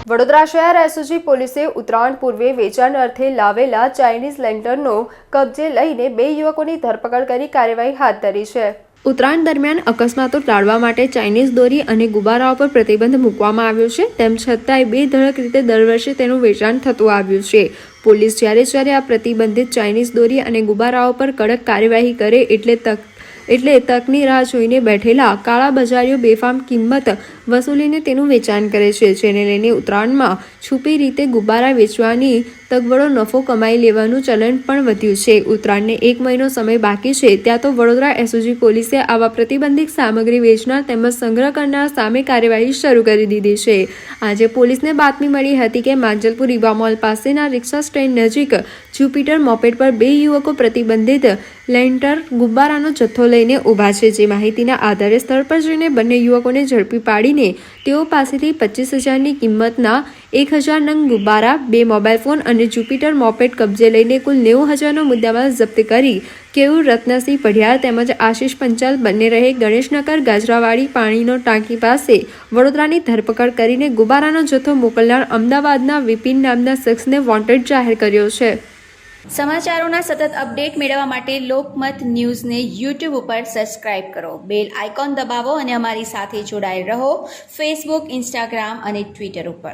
વડોદરા શહેર એસઓજી પોલીસે ઉત્તરાયણ પૂર્વે વેચાણ અર્થે લાવેલા ચાઇનીઝ લેન્ટરનો કબજે લઈને 2 યુવકોની ધરપકડ કરી કાર્યવાહી હાથ ધરી છે। ઉત્તરાયણ દરમિયાન અકસ્માતો ટાળવા માટે ચાઇનીઝ દોરી અને ગુબ્બારાઓ પર પ્રતિબંધ મૂકવામાં આવ્યો છે। તેમ છતાંય બેધડક રીતે દર વર્ષે તેનું વેચાણ થતું આવ્યું છે। પોલીસ જ્યારે આ પ્રતિબંધિત ચાઇનીઝ દોરી અને ગુબ્બારાઓ પર કડક કાર્યવાહી કરે એટલે તકની રાહ જોઈને બેઠેલા કાળા બજારીઓ બેફામ કિંમત વસૂલીને તેનું વેચાણ કરે છે, જેને લઈને ઉત્તરાયણમાં છુપી રીતે ગુબ્બારા વેચવાની તગવડો નફો કમાઈ લેવાનું ચલણ પણ વધ્યું છે। ઉત્તરાયણને 1 મહિનો સમય બાકી છે, ત્યાં તો વડોદરા એસઓજી પોલીસે આવા પ્રતિબંધિત સામગ્રી વેચનાર તેમજ સંગ્રહ કરનાર સામે કાર્યવાહી શરૂ કરી દીધી છે। આજે પોલીસને બાતમી મળી હતી કે માંજલપુર ઈવા મોલ પાસેના રિક્ષા સ્ટેન્ડ નજીક જ્યુપિટર મોપેડ પર 2 યુવકો પ્રતિબંધિત લેન્ટર ગુબ્બારાનો જથ્થો લઈને ઊભા છે। જે માહિતીના આધારે સ્થળ પર જઈને બંને યુવકોને ઝડપી પાડીને તેઓ પાસેથી 25,000ની કિંમતના 1,000 નંગ ગુબ્બારા, 2 મોબાઈલ ફોન અને જ્યુપિટર મોપેડ કબજે લઈને કુલ 90,000નો મુદ્દામાલ જપ્ત કરી કેયુર રત્નસિંહ પઢિયાર તેમજ આશિષ પંચાલ બંને રહે ગણેશનગર ગાજરાવાડી પાણીનો ટાંકી પાસે વડોદરાની ધરપકડ કરીને ગુબ્બારાનો જથ્થો મોકલનાર અમદાવાદના વિપિન નામના શખ્સને વોન્ટેડ જાહેર કર્યો છે। સમાચારોના સતત અપડેટ મેળવવા માટે લોકમત ન્યૂઝને YouTube ઉપર સબસ્ક્રાઇબ કરો, બેલ આઇકોન દબાવો અને અમારી સાથે જોડાયેલ રહો ફેસબુક, ઇન્સ્ટાગ્રામ અને ટ્વિટર ઉપર।